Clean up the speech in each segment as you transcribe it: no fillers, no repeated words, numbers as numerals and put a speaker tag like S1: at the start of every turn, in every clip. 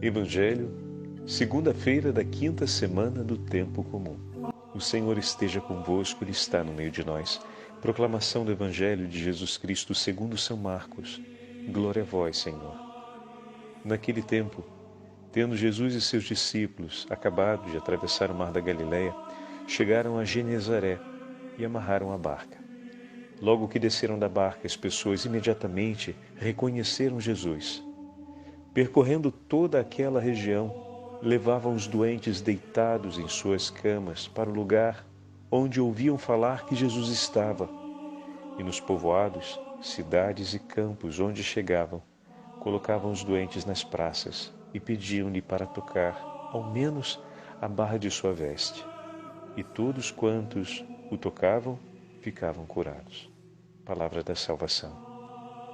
S1: Evangelho, segunda-feira da quinta semana do tempo comum. O Senhor esteja convosco, Ele está no meio de nós. Proclamação do Evangelho de Jesus Cristo segundo São Marcos. Glória a vós, Senhor. Naquele tempo, tendo Jesus e seus discípulos acabado de atravessar o mar da Galileia, chegaram a Genezaré e amarraram a barca. Logo que desceram da barca, as pessoas imediatamente reconheceram Jesus. Percorrendo toda aquela região, levavam os doentes deitados em suas camas para o lugar onde ouviam falar que Jesus estava. E nos povoados, cidades e campos onde chegavam, colocavam os doentes nas praças e pediam-lhe para tocar, ao menos, a barra de sua veste. E todos quantos o tocavam, ficavam curados. Palavra da salvação.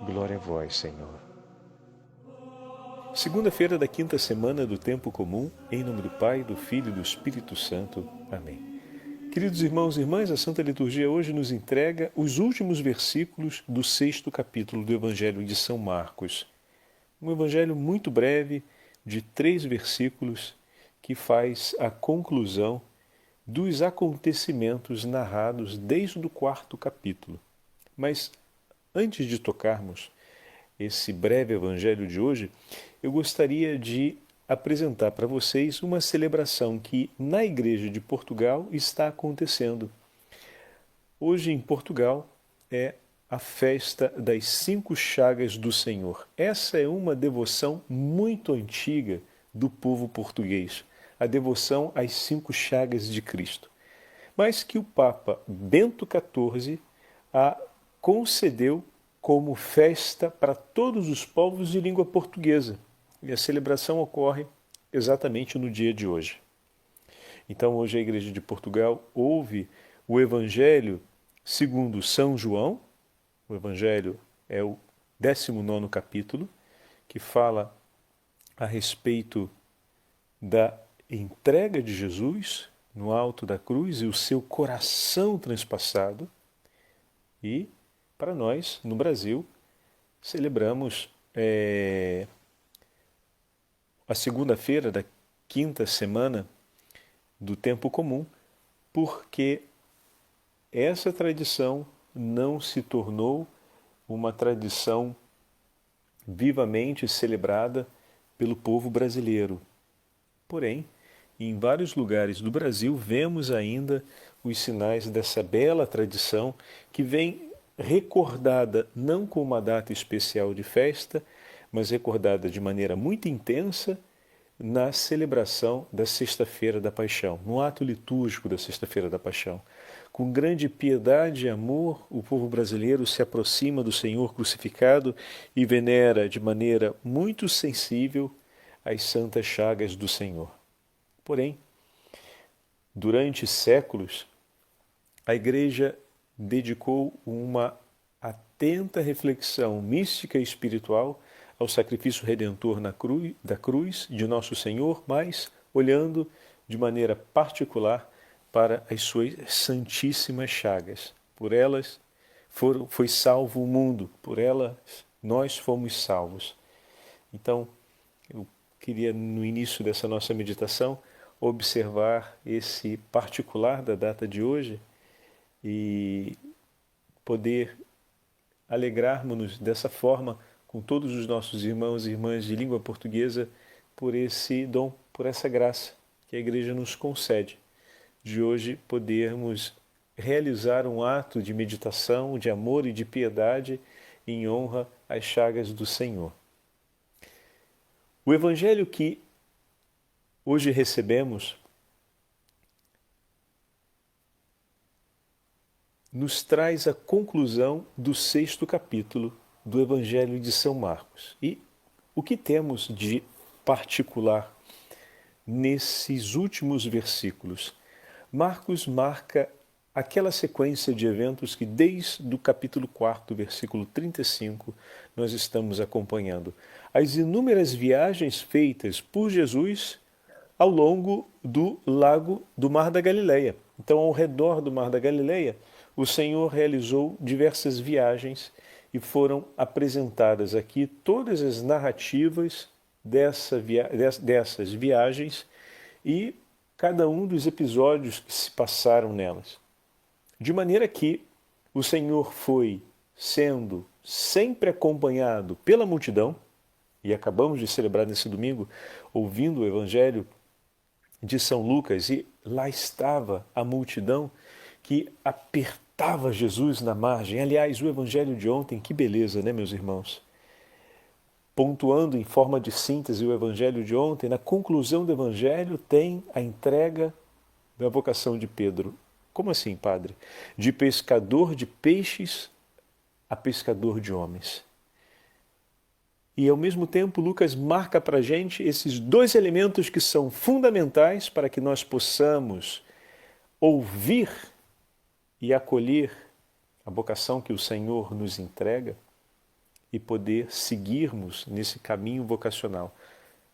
S1: Glória a vós, Senhor. Segunda-feira da quinta semana do tempo comum, em nome do Pai, do Filho e do Espírito Santo. Amém. Queridos irmãos e irmãs, a Santa Liturgia hoje nos entrega os últimos versículos do 6º capítulo do Evangelho de São Marcos. Um evangelho muito breve, de 3 versículos, que faz a conclusão dos acontecimentos narrados desde o 4º capítulo. Mas, antes de tocarmos esse breve evangelho de hoje, eu gostaria de apresentar para vocês uma celebração que na Igreja de Portugal está acontecendo. Hoje em Portugal é a festa das 5 chagas do Senhor. Essa é uma devoção muito antiga do povo português, a devoção às 5 chagas de Cristo, mas que o Papa Bento XIV a concedeu como festa para todos os povos de língua portuguesa. E a celebração ocorre exatamente no dia de hoje. Então, hoje a Igreja de Portugal ouve o Evangelho segundo São João. O Evangelho é o 19º capítulo, que fala a respeito da entrega de Jesus no alto da cruz e o seu coração transpassado. E, para nós, no Brasil, celebramos a segunda-feira da quinta semana do tempo comum, porque essa tradição não se tornou uma tradição vivamente celebrada pelo povo brasileiro. Porém, em vários lugares do Brasil vemos ainda os sinais dessa bela tradição que vem recordada não com uma data especial de festa, mas recordada de maneira muito intensa na celebração da Sexta-feira da Paixão, no ato litúrgico da Sexta-feira da Paixão. Com grande piedade e amor, o povo brasileiro se aproxima do Senhor crucificado e venera de maneira muito sensível as santas chagas do Senhor. Porém, durante séculos, a Igreja dedicou uma atenta reflexão mística e espiritual ao sacrifício redentor da cruz de Nosso Senhor, mas olhando de maneira particular para as suas santíssimas chagas. Por elas foi salvo o mundo, por elas nós fomos salvos. Então, eu queria, no início dessa nossa meditação, observar esse particular da data de hoje e poder alegrarmos-nos dessa forma com todos os nossos irmãos e irmãs de língua portuguesa por esse dom, por essa graça que a Igreja nos concede, de hoje podermos realizar um ato de meditação, de amor e de piedade em honra às chagas do Senhor. O Evangelho que hoje recebemos nos traz a conclusão do 6º capítulo do Evangelho de São Marcos. E o que temos de particular nesses últimos versículos? Marcos marca aquela sequência de eventos que desde o capítulo 4, versículo 35, nós estamos acompanhando. As inúmeras viagens feitas por Jesus ao longo do lago do Mar da Galileia. Então, ao redor do Mar da Galileia, o Senhor realizou diversas viagens e foram apresentadas aqui todas as narrativas dessas viagens e cada um dos episódios que se passaram nelas. De maneira que o Senhor foi sendo sempre acompanhado pela multidão, e acabamos de celebrar nesse domingo, ouvindo o Evangelho de São Lucas, e lá estava a multidão que apertava Jesus na margem. Aliás, o Evangelho de ontem, que beleza, né, meus irmãos? Pontuando em forma de síntese o Evangelho de ontem, na conclusão do Evangelho tem a entrega da vocação de Pedro. Como assim, padre? De pescador de peixes a pescador de homens. E ao mesmo tempo Lucas marca para a gente esses dois elementos que são fundamentais para que nós possamos ouvir e acolher a vocação que o Senhor nos entrega e poder seguirmos nesse caminho vocacional.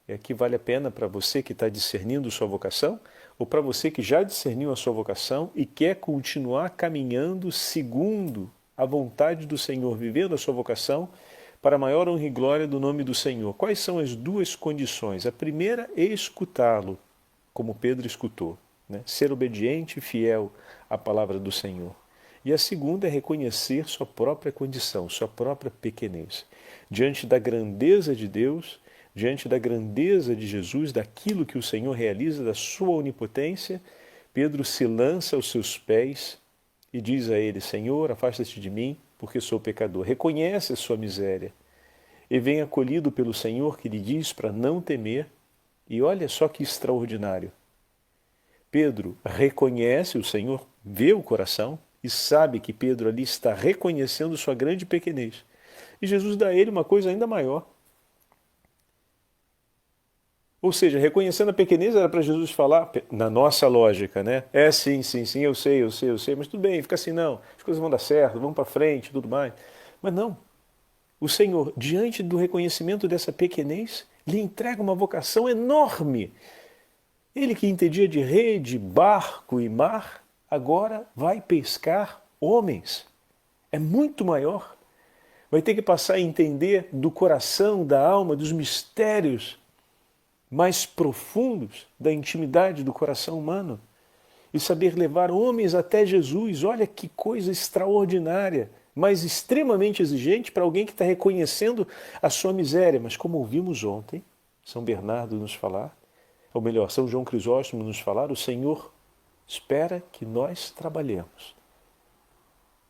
S1: E aqui vale a pena para você que está discernindo sua vocação ou para você que já discerniu a sua vocação e quer continuar caminhando segundo a vontade do Senhor, vivendo a sua vocação para a maior honra e glória do nome do Senhor. Quais são as duas condições? A primeira é escutá-lo, como Pedro escutou, né? Ser obediente e fiel à palavra do Senhor. E a segunda é reconhecer sua própria condição, sua própria pequenez. Diante da grandeza de Deus, diante da grandeza de Jesus, daquilo que o Senhor realiza, da sua onipotência, Pedro se lança aos seus pés e diz a ele: Senhor, afasta-te de mim, porque sou pecador. Reconhece a sua miséria e vem acolhido pelo Senhor, que lhe diz para não temer. E olha só que extraordinário. Pedro reconhece, o Senhor vê o coração e sabe que Pedro ali está reconhecendo sua grande pequenez. E Jesus dá a ele uma coisa ainda maior. Ou seja, reconhecendo a pequenez era para Jesus falar, na nossa lógica, né? Sim, eu sei, mas tudo bem, fica assim, não, as coisas vão dar certo, vamos para frente, tudo mais. Mas não, o Senhor, diante do reconhecimento dessa pequenez, lhe entrega uma vocação enorme. Ele que entendia de rede, barco e mar, agora vai pescar homens. É muito maior. Vai ter que passar a entender do coração, da alma, dos mistérios mais profundos da intimidade do coração humano e saber levar homens até Jesus. Olha que coisa extraordinária, mas extremamente exigente para alguém que está reconhecendo a sua miséria. Mas como ouvimos ontem, São Bernardo nos falar, ou melhor, São João Crisóstomo nos falar, o Senhor espera que nós trabalhemos,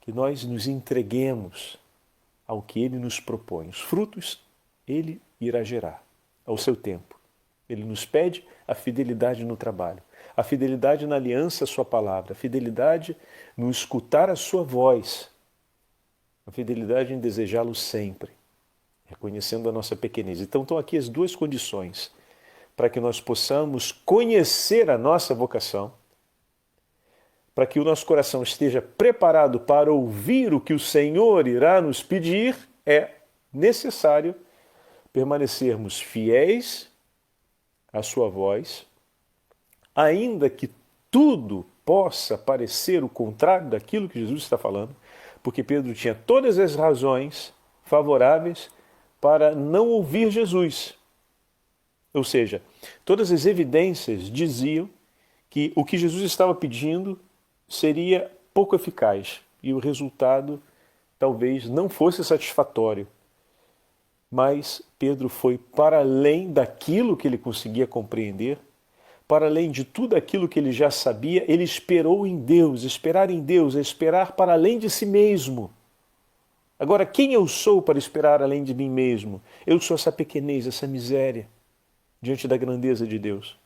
S1: que nós nos entreguemos ao que Ele nos propõe. Os frutos Ele irá gerar ao seu tempo. Ele nos pede a fidelidade no trabalho, a fidelidade na aliança à sua palavra, a fidelidade no escutar a sua voz, a fidelidade em desejá-lo sempre, reconhecendo a nossa pequenez. Então estão aqui as duas condições para que nós possamos conhecer a nossa vocação, para que o nosso coração esteja preparado para ouvir o que o Senhor irá nos pedir. É necessário permanecermos fiéis à sua voz, ainda que tudo possa parecer o contrário daquilo que Jesus está falando, porque Pedro tinha todas as razões favoráveis para não ouvir Jesus. Ou seja, todas as evidências diziam que o que Jesus estava pedindo seria pouco eficaz e o resultado talvez não fosse satisfatório. Mas Pedro foi para além daquilo que ele conseguia compreender, para além de tudo aquilo que ele já sabia, ele esperou em Deus. Esperar em Deus é esperar para além de si mesmo. Agora, quem eu sou para esperar além de mim mesmo? Eu sou essa pequenez, essa miséria, diante da grandeza de Deus.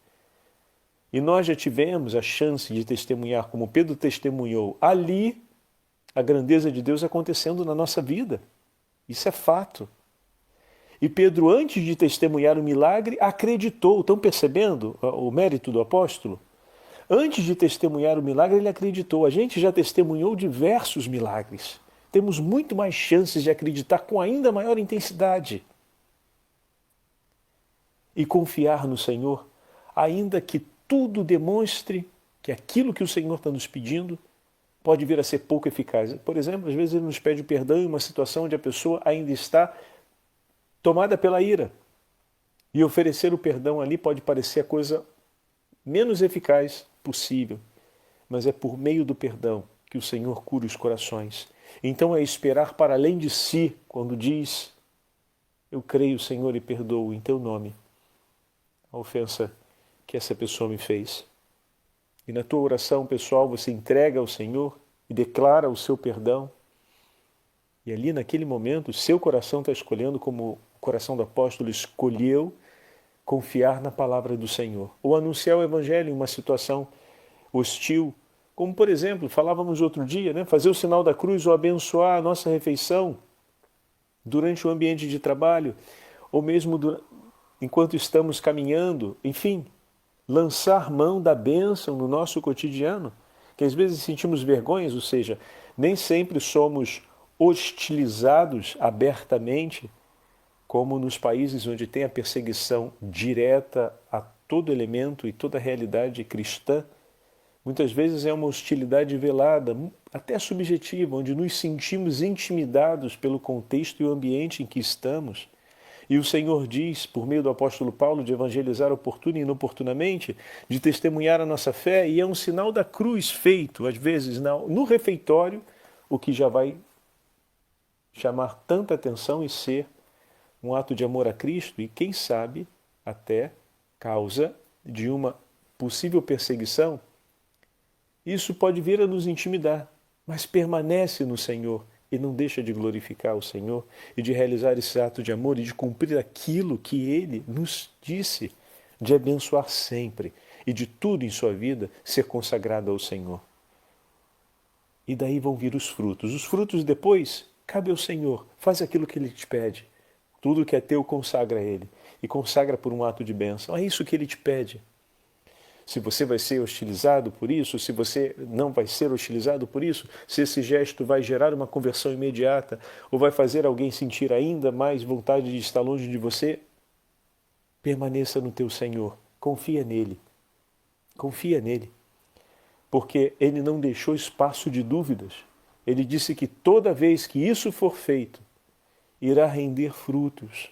S1: E nós já tivemos a chance de testemunhar, como Pedro testemunhou, ali a grandeza de Deus acontecendo na nossa vida. Isso é fato. E Pedro, antes de testemunhar o milagre, acreditou. Estão percebendo o mérito do apóstolo? Antes de testemunhar o milagre, ele acreditou. A gente já testemunhou diversos milagres. Temos muito mais chances de acreditar com ainda maior intensidade. E confiar no Senhor, ainda que tudo demonstre que aquilo que o Senhor está nos pedindo pode vir a ser pouco eficaz. Por exemplo, às vezes ele nos pede perdão em uma situação onde a pessoa ainda está tomada pela ira. E oferecer o perdão ali pode parecer a coisa menos eficaz possível, mas é por meio do perdão que o Senhor cura os corações. Então é esperar para além de si quando diz: eu creio, Senhor, e perdoo em teu nome a ofensa que essa pessoa me fez. E na tua oração pessoal você entrega ao Senhor e declara o seu perdão. E ali naquele momento o seu coração está escolhendo, como o coração do apóstolo escolheu, confiar na palavra do Senhor. Ou anunciar o Evangelho em uma situação hostil, como por exemplo, falávamos outro dia, né? Fazer o sinal da cruz ou abençoar a nossa refeição durante o ambiente de trabalho, ou mesmo enquanto estamos caminhando, enfim, lançar mão da bênção no nosso cotidiano, que às vezes sentimos vergonhas, ou seja, nem sempre somos hostilizados abertamente, como nos países onde tem a perseguição direta a todo elemento e toda a realidade cristã. Muitas vezes é uma hostilidade velada, até subjetiva, onde nos sentimos intimidados pelo contexto e o ambiente em que estamos. E o Senhor diz, por meio do apóstolo Paulo, de evangelizar oportuna e inoportunamente, de testemunhar a nossa fé, e é um sinal da cruz feito, às vezes, no refeitório, o que já vai chamar tanta atenção e ser um ato de amor a Cristo e, quem sabe, até causa de uma possível perseguição. Isso pode vir a nos intimidar, mas permanece no Senhor e não deixa de glorificar o Senhor e de realizar esse ato de amor e de cumprir aquilo que Ele nos disse, de abençoar sempre e de tudo em sua vida ser consagrado ao Senhor. E daí vão vir os frutos. Os frutos depois, cabe ao Senhor, faz aquilo que Ele te pede. Tudo que é teu, consagra a Ele. E consagra por um ato de bênção. É isso que Ele te pede. Se você vai ser hostilizado por isso, se você não vai ser hostilizado por isso, se esse gesto vai gerar uma conversão imediata ou vai fazer alguém sentir ainda mais vontade de estar longe de você, permaneça no teu Senhor. Confia nele. Confia nele. Porque Ele não deixou espaço de dúvidas. Ele disse que toda vez que isso for feito, irá render frutos,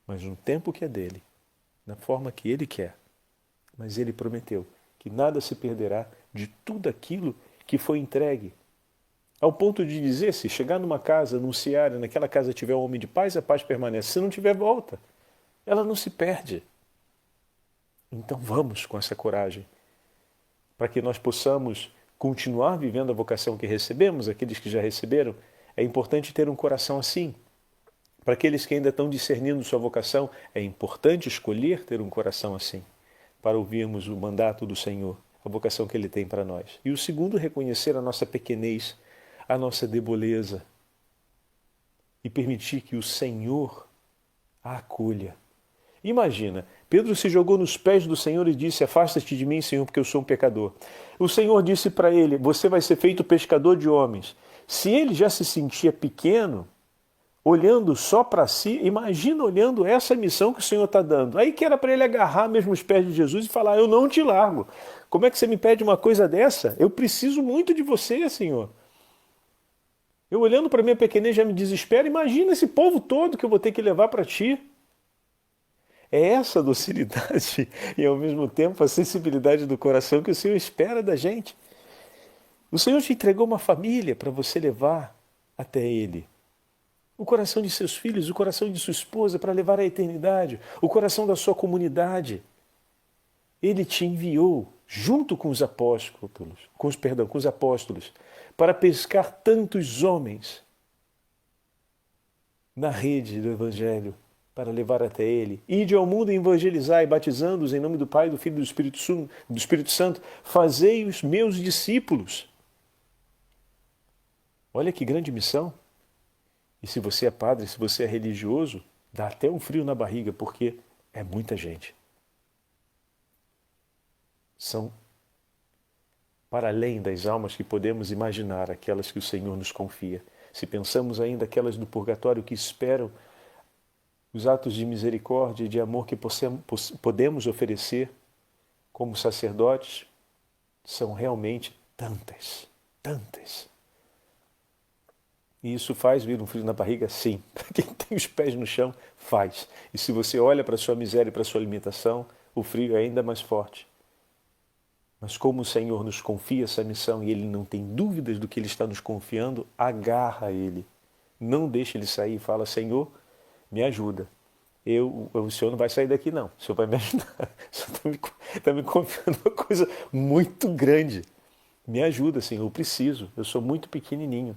S1: mas no tempo que é dele, na forma que Ele quer. Mas Ele prometeu que nada se perderá de tudo aquilo que foi entregue. Ao ponto de dizer, se chegar numa casa, anunciar, e naquela casa tiver um homem de paz, a paz permanece. Se não tiver, volta. Ela não se perde. Então vamos com essa coragem, para que nós possamos continuar vivendo a vocação que recebemos, aqueles que já receberam. É importante ter um coração assim. Para aqueles que ainda estão discernindo sua vocação, é importante escolher ter um coração assim, para ouvirmos o mandato do Senhor, a vocação que Ele tem para nós. E o segundo, reconhecer a nossa pequenez, a nossa deboleza, e permitir que o Senhor a acolha. Imagina, Pedro se jogou nos pés do Senhor e disse: afasta-te de mim, Senhor, porque eu sou um pecador. O Senhor disse para ele: você vai ser feito pescador de homens. Se ele já se sentia pequeno, olhando só para si, imagina olhando essa missão que o Senhor está dando. Aí que era para ele agarrar mesmo os pés de Jesus e falar: eu não te largo. Como é que você me pede uma coisa dessa? Eu preciso muito de você, Senhor. Eu olhando para minha pequenez já me desespero. Imagina esse povo todo que eu vou ter que levar para ti. É essa docilidade e ao mesmo tempo a sensibilidade do coração que o Senhor espera da gente. O Senhor te entregou uma família para você levar até Ele. O coração de seus filhos, o coração de sua esposa para levar à eternidade, o coração da sua comunidade. Ele te enviou junto com os apóstolos, com os apóstolos, para pescar tantos homens na rede do Evangelho, para levar até Ele. Ide ao mundo e evangelizai, batizando-os em nome do Pai, do Filho e do Espírito Santo. Fazei os meus discípulos. Olha que grande missão. E se você é padre, se você é religioso, dá até um frio na barriga, porque é muita gente. São para além das almas que podemos imaginar, aquelas que o Senhor nos confia. Se pensamos ainda aquelas do purgatório que esperam os atos de misericórdia e de amor que podemos oferecer como sacerdotes, são realmente tantas, tantas. E isso faz vir um frio na barriga? Sim. Para quem tem os pés no chão, faz. E se você olha para a sua miséria e para a sua limitação, o frio é ainda mais forte. Mas como o Senhor nos confia essa missão e Ele não tem dúvidas do que Ele está nos confiando, agarra Ele. Não deixe Ele sair e fala, Senhor, me ajuda. O Senhor não vai sair daqui não, o Senhor vai me ajudar. O Senhor está me confiando uma coisa muito grande. Me ajuda, Senhor, eu preciso, eu sou muito pequenininho.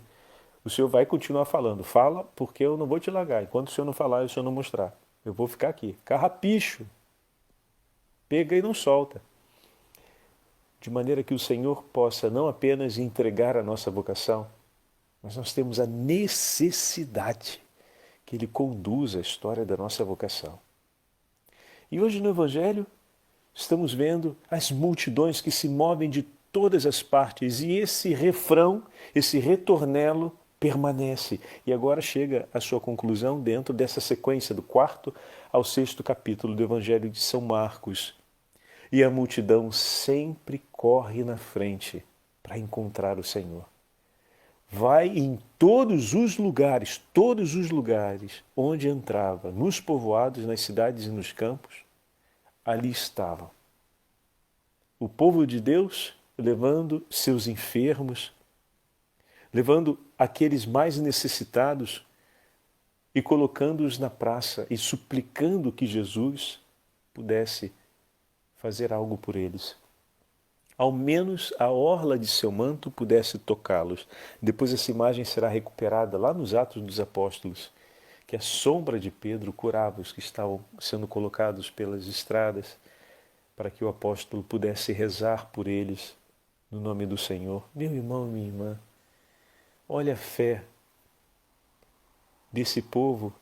S1: O Senhor vai continuar falando, fala porque eu não vou te largar. Enquanto o Senhor não falar e o Senhor não mostrar, eu vou ficar aqui. Carrapicho, pega e não solta. De maneira que o Senhor possa não apenas entregar a nossa vocação, mas nós temos a necessidade que Ele conduza a história da nossa vocação. E hoje no Evangelho estamos vendo as multidões que se movem de todas as partes e esse refrão, esse retornelo permanece. E agora chega à sua conclusão dentro dessa sequência do 4º ao 6º capítulo do Evangelho de São Marcos. E a multidão sempre corre na frente para encontrar o Senhor. Vai em todos os lugares onde entrava, nos povoados, nas cidades e nos campos, ali estavam. O povo de Deus levando seus enfermos, levando aqueles mais necessitados e colocando-os na praça e suplicando que Jesus pudesse fazer algo por eles. Ao menos a orla de seu manto pudesse tocá-los. Depois essa imagem será recuperada lá nos Atos dos Apóstolos, que a sombra de Pedro curava os que estavam sendo colocados pelas estradas, para que o apóstolo pudesse rezar por eles no nome do Senhor. Meu irmão e minha irmã, olha a fé desse povo,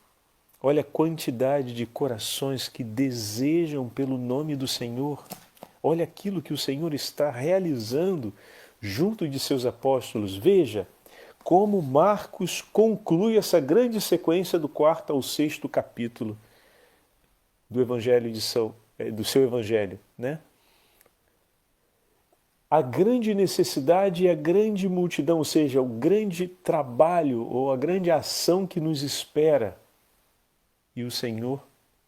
S1: olha a quantidade de corações que desejam pelo nome do Senhor. Olha aquilo que o Senhor está realizando junto de seus apóstolos. Veja como Marcos conclui essa grande sequência do 4º ao 6º capítulo do Evangelho do seu Evangelho, né? A grande necessidade e a grande multidão, ou seja, o grande trabalho ou a grande ação que nos espera e o Senhor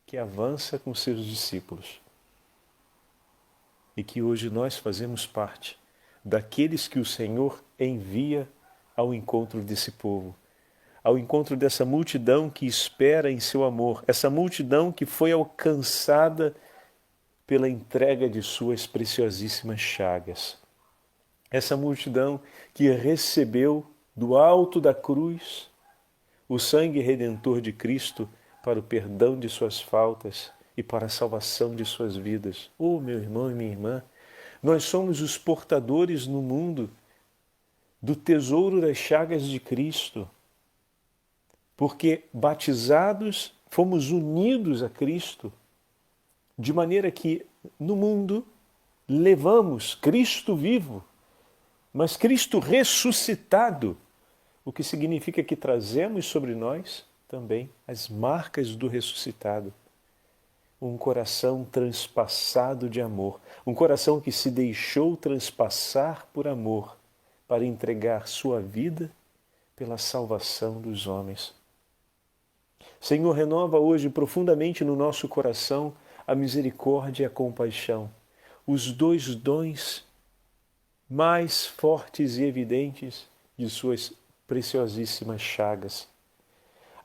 S1: que avança com seus discípulos. E que hoje nós fazemos parte daqueles que o Senhor envia ao encontro desse povo, ao encontro dessa multidão que espera em seu amor, essa multidão que foi alcançada pela entrega de suas preciosíssimas chagas. Essa multidão que recebeu do alto da cruz o sangue redentor de Cristo para o perdão de suas faltas e para a salvação de suas vidas. Oh, meu irmão e minha irmã, nós somos os portadores no mundo do tesouro das chagas de Cristo, porque batizados fomos unidos a Cristo, de maneira que no mundo levamos Cristo vivo, mas Cristo ressuscitado, o que significa que trazemos sobre nós também as marcas do ressuscitado. Um coração transpassado de amor, um coração que se deixou transpassar por amor para entregar sua vida pela salvação dos homens. Senhor, renova hoje profundamente no nosso coração a misericórdia e a compaixão, os dois dons mais fortes e evidentes de suas preciosíssimas chagas.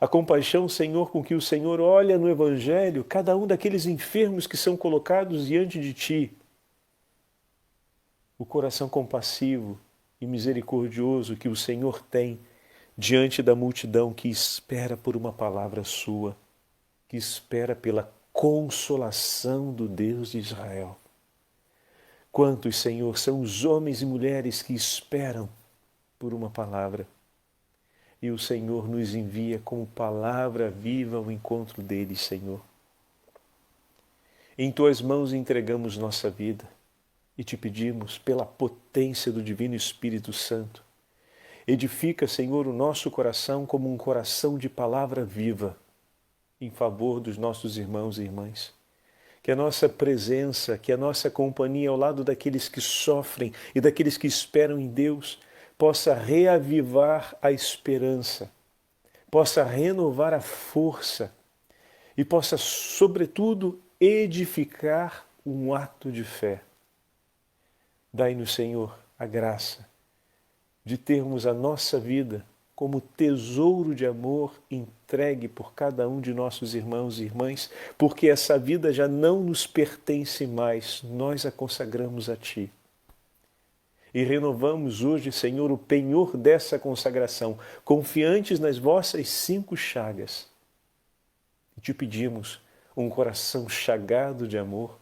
S1: A compaixão, Senhor, com que o Senhor olha no Evangelho cada um daqueles enfermos que são colocados diante de Ti. O coração compassivo e misericordioso que o Senhor tem diante da multidão que espera por uma palavra Sua, que espera pela consolação do Deus de Israel. Quantos, Senhor, são os homens e mulheres que esperam por uma palavra? E o Senhor nos envia como palavra viva ao encontro deles, Senhor. Em Tuas mãos entregamos nossa vida e Te pedimos, pela potência do Divino Espírito Santo, edifica, Senhor, o nosso coração como um coração de palavra viva em favor dos nossos irmãos e irmãs. Que a nossa presença, que a nossa companhia ao lado daqueles que sofrem e daqueles que esperam em Deus possa reavivar a esperança, possa renovar a força e possa, sobretudo, edificar um ato de fé. Dai-nos, Senhor, a graça de termos a nossa vida como tesouro de amor entregue por cada um de nossos irmãos e irmãs, porque essa vida já não nos pertence mais, nós a consagramos a Ti. E renovamos hoje, Senhor, o penhor dessa consagração, confiantes nas vossas 5 chagas. E te pedimos um coração chagado de amor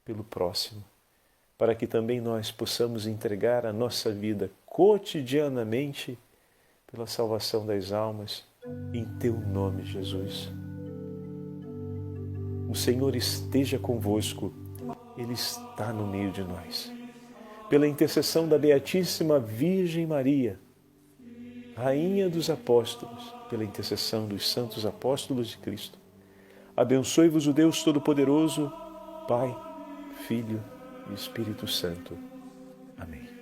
S1: pelo próximo, para que também nós possamos entregar a nossa vida cotidianamente pela salvação das almas, em Teu nome, Jesus. O Senhor esteja convosco, Ele está no meio de nós. Pela intercessão da Beatíssima Virgem Maria, Rainha dos Apóstolos, pela intercessão dos santos apóstolos de Cristo, abençoe-vos o Deus Todo-Poderoso, Pai, Filho e Espírito Santo. Amém.